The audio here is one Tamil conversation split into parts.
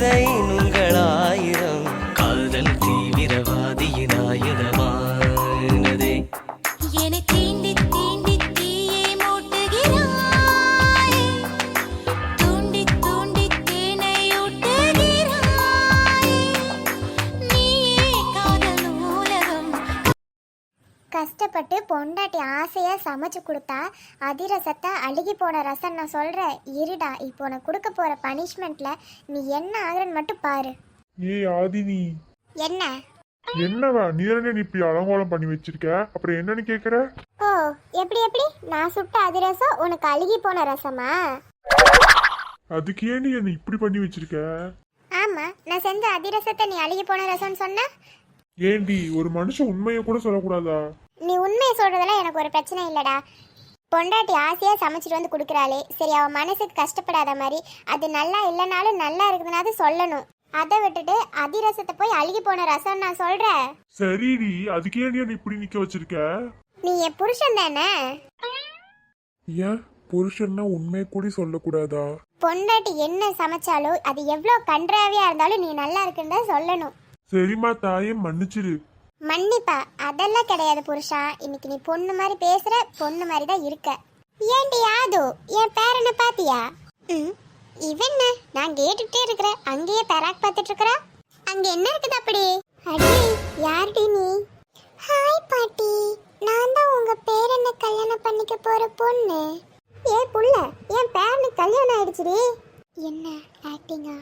கவிதை நுண்களாயிரம் காதல் தீவிரவாதியின் ஆயுதமானதே. என்னை தீண்டி தீண்டி தீயை மூட்டுகிறாய், தூண்டி தூண்டி தேனை ஊட்டுகிறாய், நீயே காதல் நூலகம். கஷ்டப்பட்டு பொண்டாட்டி ஆசையா சமைச்சு கொடுத்தா அதிரசத்தை அழுகி போன ரசம் நான் சொல்றேன். இருடா, இப்போ உனக்கு கொடுக்க போற பனிஷ்மெண்ட்ல நீ என்ன ஆகுறன்னு மட்டும் பாரு. ஏய் ஆதினி, என்ன என்னவா நீ இப்படி அலங்கோலம் பண்ணி வச்சிருக்க? அப்புறம் என்னன்னு கேக்குற? ஓ, எப்படி எப்படி நான் சுட்ட அதிரசம் உனக்கு அழுகி போன ரசமா? அதுக்கு ஏன் என்ன இப்படி பண்ணி வச்சிருக்க? ஆமா, நான் செஞ்ச அதிரசத்தை நீ அழுகி போன ரசம்னு சொன்ன. ஏண்டி, ஒரு மனுஷன் உண்மையை கூட சொல்லக்கூடாதா? நீ உண்மையை சொல்றதெல்லாம் எனக்கு ஒரு பிரச்சனை இல்லடா. பொண்டாட்டி ஆசையா சமைச்சிட்டு வந்து கொடுக்குறாளே, சரி அவன் மனசுக்கு கஷ்டப்படாத மாதிரி அது நல்லா இல்லைனாலும் நல்லா இருக்குதுனாது சொல்லணும். அதை விட்டுட்டு அதிரசத்தை போய் அழுகி போன ரசம் நான் சொல்றேன். சரிடி, அதுக்கு ஏன் என்ன இப்படி நிக்க வச்சிருக்க? நீ என் புருஷன் தானே? ஏன் புருஷன்னா உண்மையை கூட சொல்லக்கூடாதா? பொண்டாட்டி என்ன சமைச்சாலும் அது எவ்வளோ கன்றாவியா இருந்தாலும் நீ நல்லா இருக்குன்னு தான் சொல்லணும். சரிம்மா தாயே, மன்னிச்சிரு. மன்னிப்பா அதெல்லாம் கிடையாது புருஷா. இன்னைக்கு நீ பொண்ணு மாதிரி பேசுற, பொண்ணு மாதிரி தான் இருக்க. ஏண்டி யாது, என் பேரனை பாத்தியா? இவன் நான் கேட்டுட்டே இருக்கிறேன், அங்கேயே பேராக் பார்த்துட்டு இருக்கிறா. அங்க என்ன இருக்குது அப்படி? அடி யாருடி நீ? ஹாய் பாட்டி, நான் தான் உங்க பேரனை கல்யாணம் பண்ணிக்க போற பொண்ணு. ஏ புள்ள, என் பேரனுக்கு கல்யாணம் ஆயிடுச்சுடி. என்ன ஆக்டிங்கா?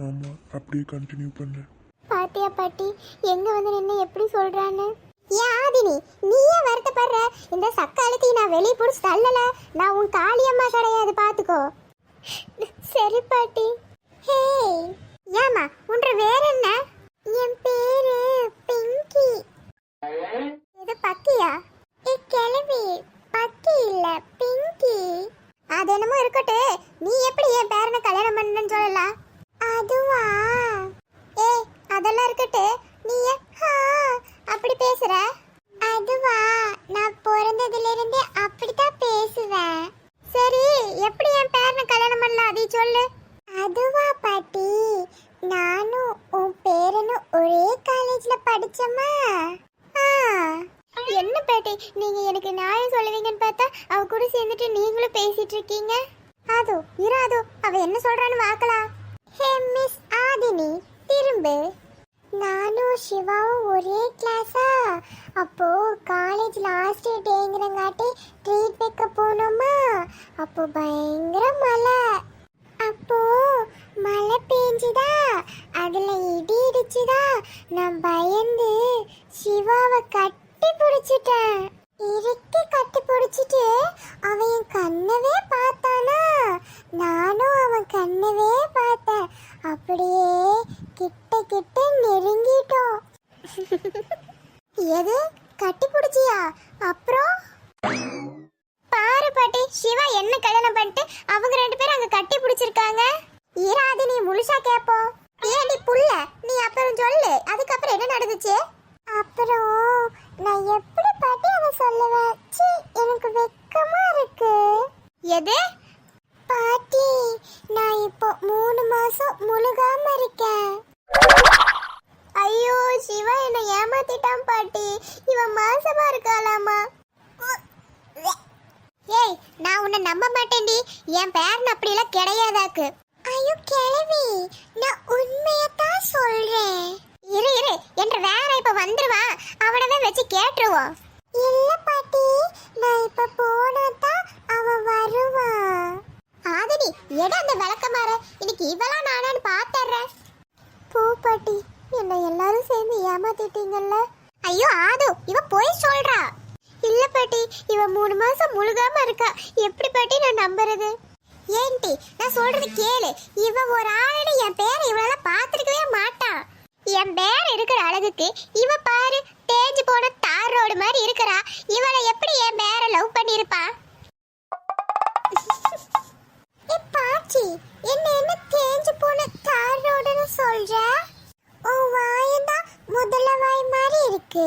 ஆமா, அப்படியே கண்டினியூ பண்ணு. பாத்தியா பாட்டி, எங்க வந்து நின்று எப்படி சொல்றான்னு? ஏன் ஆதினி, நீ ஏன் வருத்தப்படுற? இந்த சக்காலத்தி நான் வெளியே பிடிச்சி தள்ளல. நான் உன் காளியம்மா கிடையாது, பாத்துக்கோ. சரி பாட்டி. ஹே ஏமா உன்ற வேற என்ன? என் பேரு பிங்கி. இது பக்கியா? கிளவி பக்கி இல்ல பிங்கி. அது என்னமோ இருக்கட்டு, நீ எப்படி என் பேரனை கல்யாணம் பண்ணணும்னு சொல்லலாம்? அதுவா? ஏ அதெல்லாம் இருக்கட்டு, நீ அப்படி பேசுற? அதுவா, நான் பிறந்ததுல இருந்தே அப்படித்தான் பேசுவேன். சரி, எப்படி என் பேரனை கல்யாணம் பண்ணலாம் அதை சொல்லு. அதுவா பாட்டி, நானும் உன் பேரனும் ஒரே காலேஜ்ல படிச்சோமா. என்ன பாட்டி, நீங்க எனக்கு நியாயம் சொல்லுவீங்கன்னு பார்த்தா அவ கூட சேர்ந்துட்டு நீங்களும் பேசிட்டு இருக்கீங்க. அதோ இராதோ, அவ என்ன சொல்றான்னு பார்க்கலாம். ஹே மிஸ் ஆதினி, திரும்ப. நானும் சிவாவும் ஒரே கிளாஸா? அப்போ காலேஜ் லாஸ்ட் டேங்கிறங்காட்டி ட்ரீட் வைக்க போனோமா. அப்போ பயங்கர மழை. அப்போ மழை பெஞ்சுதா, அதுல இடி இடிச்சுதா. நான் பயந்து சிவாவை கட்டி பிடிச்சிட்டேன். இறுக்கி கட்டி பிடிச்சிட்டு அவன் என் கண்ணவே பார்த்தானா, நானும் அவன் கண்ணவே பார்த்தேன். அப்படியே கிட்ட கிட்ட நெருங்கிட்டோம். எது கட்டி பிடிச்சியா? அப்புறம் பாரு பாட்டி, சிவா என்ன கல்யாணம் பண்ணிட்டு அவங்க ரெண்டு பேரும் அங்க கட்டி பிடிச்சிருக்காங்க. ஈராது நீ முழுசா கேப்போம். ஏடி புள்ள, நீ அப்புறம் சொல்லு, அதுக்கப்புறம் என்ன நடந்துச்சு? அப்புறம் நான் எப்படி பாட்டி அதை சொல்லுவேன்? சீ, எனக்கு வெக்கமா இருக்கு. எது பாட்டி, நான் இப்போ 3 மாசம் முழுகாம இருக்கேன். ஐயோ சிவா என்ன ஏமாத்திட்டான் பாட்டி, இவன் மாசமா இருக்காளாமா. ஏய், நான் உன்னை நம்ப மாட்டேன்டி, என் பேரன் அப்படிலாம் கிடையாதாக்கு. ஐயோ கிழவி, நான் உண்மையத்தான் சொல்றேன். இரு இரு, என்ற வேற இப்ப வந்துருவா, அவனவே வச்சு கேட்டுருவோம். இல்ல பாட்டி, நான் இப்ப போனாதான் அவன் வருவான். ஆதினி, எட அந்த விளக்கமாற, இன்னைக்கு இவெல்லாம் நானான்னு பாத்துறேன். போ பாட்டி, என்ன எல்லாரும் சேர்ந்து ஏமாத்திட்டீங்கல்ல. ஐயோ ஆது, இவ போய் சொல்றா. இல்ல பாட்டி, இவ 3 மாசம் முழுகாம இருக்கா, எப்படி பாட்டி நான் நம்புறது? ஏன்டி, நான் சொல்றது கேளு. இவ ஒரு ஆளு என் பேரை இவளால பாத்துருக்கவே மாட்டான். என் பேர் இருக்கிற அழகுக்கு இவ பாரு தேஞ்சு போன தார் ரோடு மாதிரி இருக்கிறா. இவளை எப்படி என் பேரை லவ் பண்ணிருப்பா? பாச்சி, என்ன தேஞ்சு போன தார் ரோடுன்னு சொல்ற? உன் வாயதான் முதல்ல வாய் மாதிரி இருக்கு.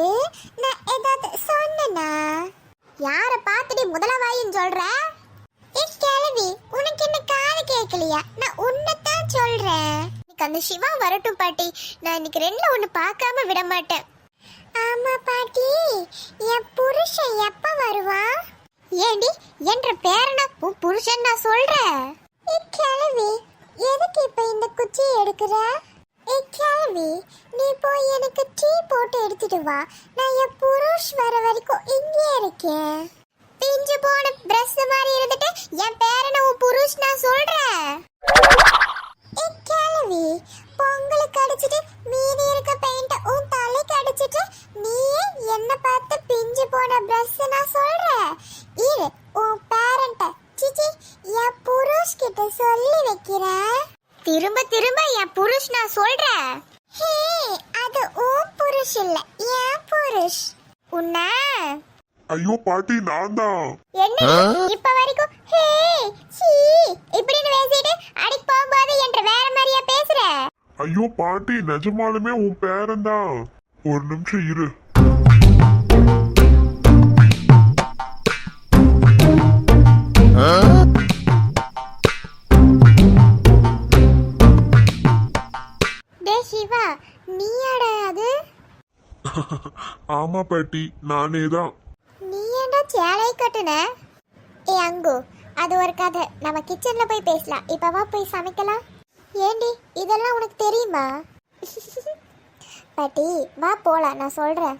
நான் ஏதாவது சொன்னனா? யார பார்த்துட்டு முதல்ல வாயின்னு சொல்ற? கிழவி, உனக்கு என்ன காது கேட்கலையா? நான் உன்னைத்தான் சொல்றேன். எனக்கு அந்த சிவா வரட்டும் பாட்டி. நான் இன்னைக்கு ரெண்டுல ஒண்ணு பார்க்காம விட மாட்டேன். ஆமா பாட்டி, என் புருஷன் எப்ப வருவா? ஏண்டி என்ற பேரனா உன் புருஷன் நான் சொல்றேன். கிழவி எதுக்கு இப்ப இந்த குச்சியை எடுக்கிற? கிழவி நீ போய் எனக்கு டீ போட்டு எடுத்துட்டு வா. நான் என் புருஷ் வர வரைக்கும் இங்கே இருக்கேன். பிஞ்சு போன பிரஸ் மாதிரி இருந்துட்டு என் பேரனை உன் புருஷ் நான் சொல்றேன். கிழவி பொங்கலுக்கு அடிச்சிட்டு மீதி இருக்க பெயிண்ட உன் தலைக்கு அடிச்சிட்டு நீயே என்ன பார்த்து பிஞ்சு போன பிரஸ் நான் சொல்றேன். இரு உன் பேரண்ட சிச்சி என் புருஷ் கிட்ட சொல்லி வைக்கிறேன். திரும்ப திரும்ப என் புருஷ் நான் சொல்றேன். ஹே அது உன் புருஷ் இல்ல என் புருஷ். உன்ன ஐயோ பாட்டி நான் தான். என்ன இப்ப வரைக்கும் ஹே சீ இப்படின்னு பேசிட்டு அடிக்கு போகும்போது என்ற வேற மாதிரியா பேசுற? ஐயோ பாட்டி நிஜமாலுமே உன் பேரன் தான். ஒரு நிமிஷம் இரு. டே சிவா நீயாடா அது? ஆமா பாட்டி நானே தான். நீ ஏன்டா சேலை கட்டுன? அங்கு அது ஒரு கதை, நம்ம கிச்சன்ல போய் பேசலாம். இப்ப வா போய் சமைக்கலாம். ஏண்டி இதெல்லாம் உனக்கு தெரியுமா? பாட்டி வா போலாம், நான் சொல்றேன்.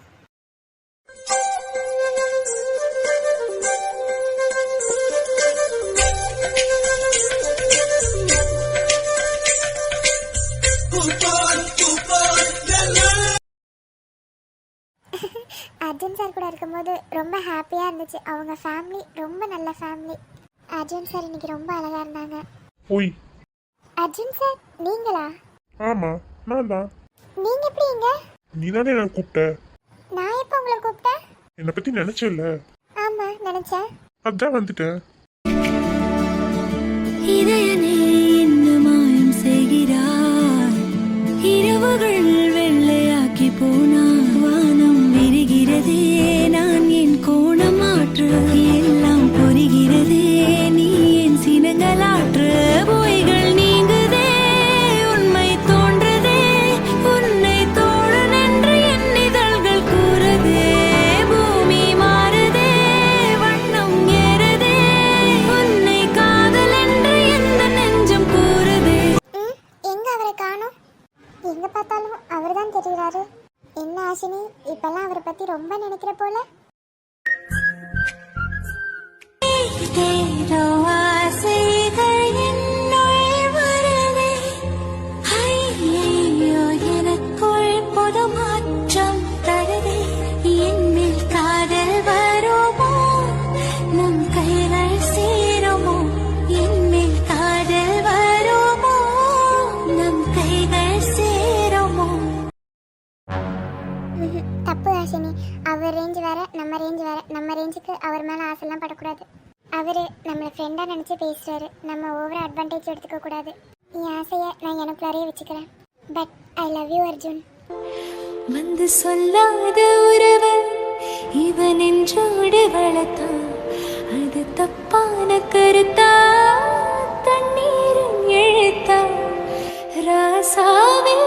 அர்ஜுன் சார் கூட இருக்கும்போது ரொம்ப ஹாப்பியாக இருந்துச்சு. அவங்க ஃபேமிலி ரொம்ப நல்ல ஃபேமிலி. அர்ஜுன் சார் இன்னைக்கு ரொம்ப அழகாக இருந்தாங்க. ஓய் அர்ஜுன் சார் நீங்களா? ஆமா நான் தான். நீங்க எப்படி இங்க? நீ தானே என்ன கூப்பிட்ட? நான் எப்போ உங்களை கூப்பிட்டேன்? என்னை பத்தி நினைச்சல? ஆமா நினைச்சேன். அதான் வந்துட்டேன். இதயனே என்ன மாயம் செய்கிறாய்? இரவுகள் வெள்ளையாக்கி போனாய். வானம் விரிகிறதே, நான் என் கோணம் மாற்று. எல்லாம் புரிகிறதே, நீ என் சினங்களாற்று. பொய்கள் நீங்குதே, உண்மை தோன்றுதே. உன்னை தோழன் என்று என் இதழ்கள் கூறுதே. பூமி மாறுதே, வண்ணம் ஏறுதே. உன்னை காதல் என்று எந்த நெஞ்சம் கூறுதே. எங்க அவரை காணோம்? எங்க பார்த்தாலும் அவர் தான் தெரிகிறாரு. என்ன ஆசினி இப்பெல்லாம் அவரை பத்தி ரொம்ப நினைக்கிற போல? ஏதோ ஆசைகள் என்னுள் வருதே. ஐயையோ எனக்குள் புது மாற்றம் தருதே. என்மேல் காதல் வருமோ? நம் கைகள் சேருமோ? என்மேல் காதல் வருமோ? நம் கைகள் சேருமோ? தப்பு ஆசினி. அவர் ரேஞ்ச் வேற நம்ம ரேஞ்ச் வேற. நம்ம ரேஞ்சுக்கு அவர் மேல ஆசைலாம் படக்கூடாது. அவரு நம்மளை ஃப்ரெண்டா நினைச்சு பேசுறாரு. நம்ம ஓவர் அட்வான்டேஜ் எடுத்துக்க கூடாது. என் ஆசையை நான் எனக்குள்ளாரையே வச்சுக்கிறேன். But I love you Arjun. வந்து சொல்லாத உறவு இவன் என்றோடு வளர்த்தான். அது தப்பான கருத்தா? தண்ணீரும் எழுத்தா? ராசாவே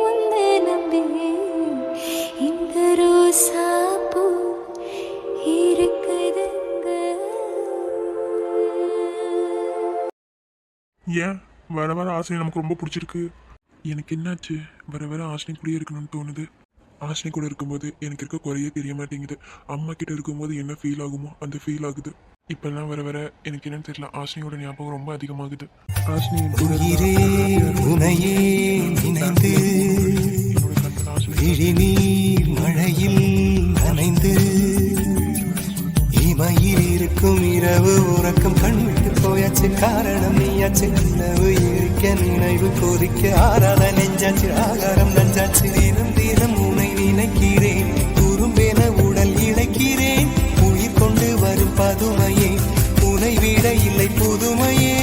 உன்னை நம்பி இந்த ரோசா பூ இருக்குதுங்க. ஏன் வர வர ஆசினி நமக்கு ரொம்ப பிடிச்சிருக்கு. எனக்கு என்னாச்சு, வர வர ஆசினி கூடயே இருக்கணும்னு தோணுது. ஆசினி கூட இருக்கும்போது எனக்கு இருக்க குறையே தெரிய மாட்டேங்குது. அம்மா கிட்ட இருக்கும்போது என்ன ஃபீல் ஆகுமோ அந்த ஃபீல் ஆகுது. இப்பெல்லாம் வர வர எனக்கு என்னன்னு தெரியல, ஆசினியோட ஞாபகம் ரொம்ப அதிகமாகுது. ஆசினி என் கூட உயிரே உனையே நினைந்து விழிநீர் மழையில் நனைந்து இமையில் இருக்கும் இரவு உறக்கம் கண் விட்டு போயாச்சு. காரணம் நீயாச்சு. நினைவு இருக்க நினைவு கொதிக்க ஆறாத நெஞ்சாச்சு. ஆகாரம் நஞ்சாச்சு. தினம் தினம் உனை நினைக்கிறேன். துரும்பென உடல் இழைக்கிறேன். உயிர் கொண்டு வரும் பதுமையே உனை விட இல்லை புதுமையே.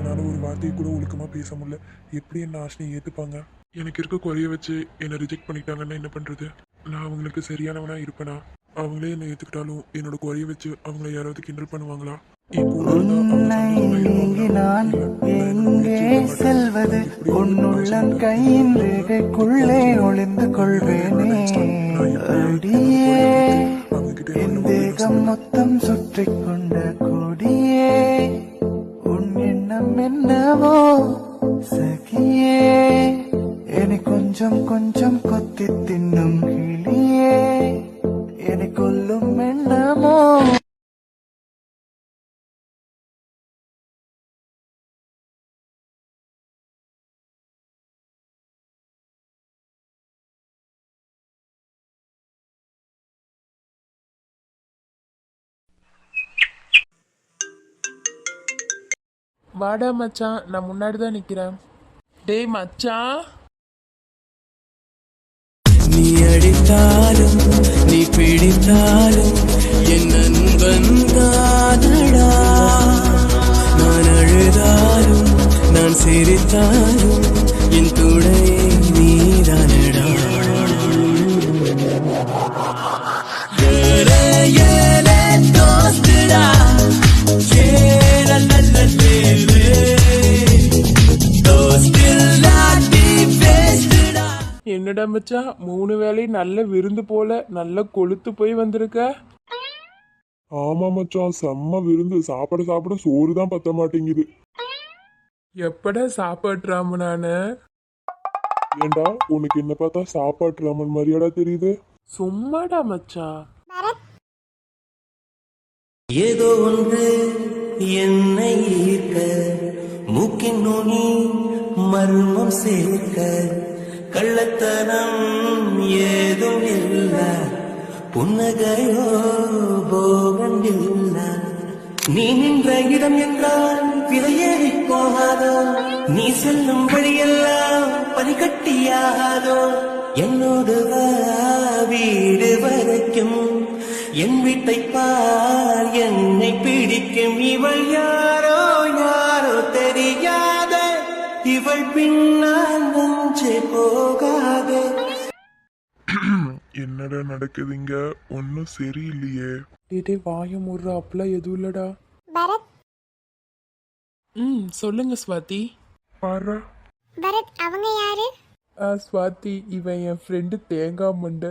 அவனால ஒரு வார்த்தையை கூட ஒழுக்கமா பேச முடியல. எப்படி என்ன ஆஷ்னி ஏத்துப்பாங்க? எனக்கு இருக்க குறைய வச்சு என்னை ரிஜெக்ட் பண்ணிட்டாங்கன்னா என்ன பண்றது? நான் அவங்களுக்கு சரியானவனா இருப்பேனா? அவங்களே என்னை ஏத்துக்கிட்டாலும் என்னோட குறைய வச்சு அவங்கள யாராவது கிண்டல் பண்ணுவாங்களா? என் கூட இருந்தா அவங்க சந்தோஷமா நான் எங்கே இருப்பாங்களா? செல்வது உன்னுள்ளம் கையின் ரேகைக்குள்ளே ஒளிந்து கொள்வேனே அடியே என் தேகம் மொத்தம் சுற்றி கொண்ட கொடியே உன் எண்ணம் என்னவோ சகியே என்னை கொஞ்சம் கொஞ்சம் கொத்தி தின்னும் கிளியே என்னை கொல்லும் எண்ணமோ. வாடா மச்சான், நான் முன்னாடி தான் நிக்கிறேன். டேய் மச்சான், நீ அடித்தாலும் நீ பிடித்தாலும் என் நண்பன் தானடா. நான் அழுதாலும் நான் சிரித்தாலும் என் துணையே நீதானடா. ஏலே ஏலே தோஸ்துடா ஏல லல்லலே தோஸ்தில்லாட்டி பேஸ்துடா. என்னடா மச்சான் 3 வேளையும் நல்ல விருந்து போல நல்ல கொழுத்து போய் வந்திருக்க. ஆமா மச்சான், செம்ம விருந்து. சாப்பிட சாப்பிட சோறு தான் பத்த மாட்டேங்குது. எப்படா சாப்பாடுறாம நானு? ஏண்டா உனக்கு என்ன பார்த்தா சாப்பாட்டு ராமன் மாதிரியாடா தெரியுது? சும்மாடா மச்சான். ஏதோ ஒன்று என்னை ஈர்க்க மூக்கின் நுனி மர்மம் சேர்க்க கள்ளத்தனம் ஏதும் இல்ல புன்னகையோ போகம் இல்ல. நீ நின்ற இடம் என்றால் விலையேறி போகாதோ, நீ செல்லும் வழியெல்லாம் பனிக்கட்டியாகாதோ. என்னோடு வா வீடு வரைக்கும் என் வீட்டை பார் என்னை பிடிக்கும். இவள் யாரோ யாரோ தெரியாத இவள் பின்னால் நெஞ்சே போகாதே. என்னடா நடக்குதுங்க? ஒன்னும் சரியில்லையே. டேய் வாய முடுற, அப்பெல்லாம் எதுவும் இல்லடா. பரத் சொல்லுங்க ஸ்வாதி. பாரா, பரத் அவங்க யாரு? ஸ்வாதி, இவன் என் ஃப்ரெண்டு தேங்காய் மண்டை.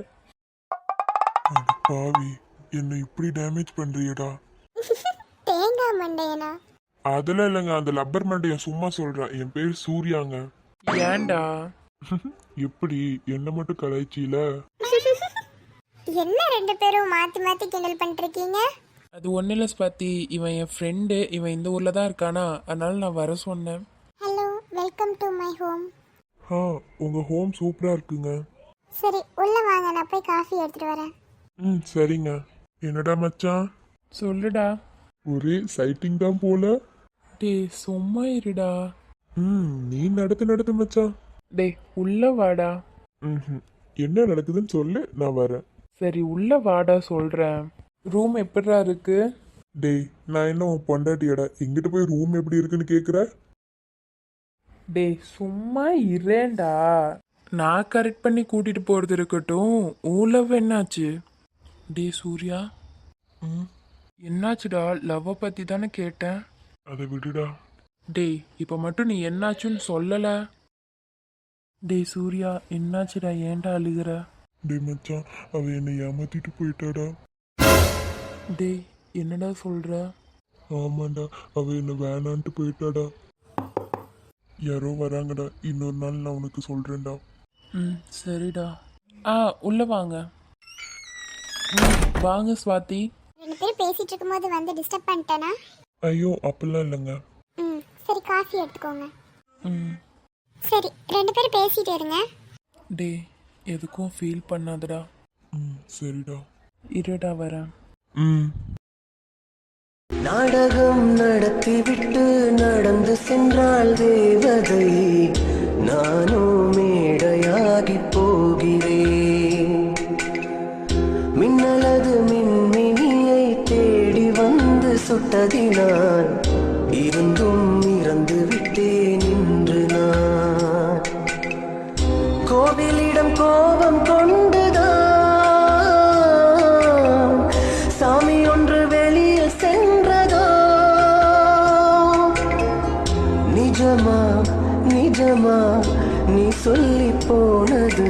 அட பாவி, என்னை இப்படி டேமேஜ் பண்றியடா. தேங்காய் மண்டையனா? அதெல்லாம் இல்லைங்க, அந்த லப்பர் மண்டைய சும்மா சொல்றேன். என் பேர் சூர்யாங்க. ஏன்டா? எப்படி என்ன மட்டும் கலாய்ச்சியில? என்ன 2 பேரும் மாத்தி மாத்தி கிண்டல் பண்ணிருக்கீங்க? அது ஒன்றும் இல்லை ஸ்வாதி, இவன் என் ஃப்ரெண்டு. இவன் இந்த ஊரில் தான் இருக்கானா, அதனால நான் வர சொன்னேன். Hello, welcome to my home. உங்க ஹோம் சூப்பரா இருக்குங்க. சரி உள்ள வாங்க, நான் போய் காஃபி எடுத்துட்டு வரேன். சரிங்க. என்னடா மச்சான், சொல்லுடா. ஒரே சைட்டிங் தான் போல. டேய் சும்மா இருடா. நீ நடத்து மச்சான். டேய் உள்ள வாடா. என்ன நடக்குதுன்னு சொல்லு, நான் வரேன். சரி உள்ள வாடா சொல்றேன். ரூம் எப்படிடா இருக்கு? டேய், நான் என்ன உன் பொண்டாட்டியடா எங்கிட்ட போய் ரூம் எப்படி இருக்குன்னு கேக்குற? டேய் சும்மா இரேண்டா. நான் கரெக்ட் பண்ணி கூட்டிட்டு போறது இருக்கட்டும், ஊலவ் என்னாச்சு? டேய் சூர்யா, என்னாச்சுடா? லவ்வை பத்தி தானே கேட்டேன். அதை விடுடா. டேய் இப்போ மட்டும் நீ என்னாச்சுன்னு சொல்லல. டேய் சூர்யா, என்னாச்சுடா? ஏன்டா அழுகுற? டேய் மச்சான், அவ என்னை ஏமாத்திட்டு போயிட்டாடா. டேய் என்னடா சொல்ற? ஆமாண்டா, அவ என்ன வேணான்ட்டு போயிட்டாடா. யாரோ வராங்கடா, இன்னொரு நாள் நான் உனக்கு சொல்றேன்டா. சரிடா. உள்ள வாங்க. வாங்க ஸ்வாதி. 2 பேரும் பேசிட்டு இருக்கும்போது வந்து டிஸ்டர்ப் பண்ணிட்டேனா? ஐயோ அப்படிலாம் இல்லைங்க. சரி காஃபி எடுத்துக்கோங்க. ம் சரி 2 பேரும் பேசிட்டு இருங்க. டேய் எதுக்கும் ஃபீல் பண்ணாதடா. சரிடா. இருடா வரேன். நாடகம் நடத்திவிட்டு நடந்து சென்றாள் தேவதை, நானோ மேடையாகி போகிறேன். மின்னலது மின்மினியை தேடி வந்து சுட்டதினால் இருந்தும் இறந்து நீ சொல்லி போனது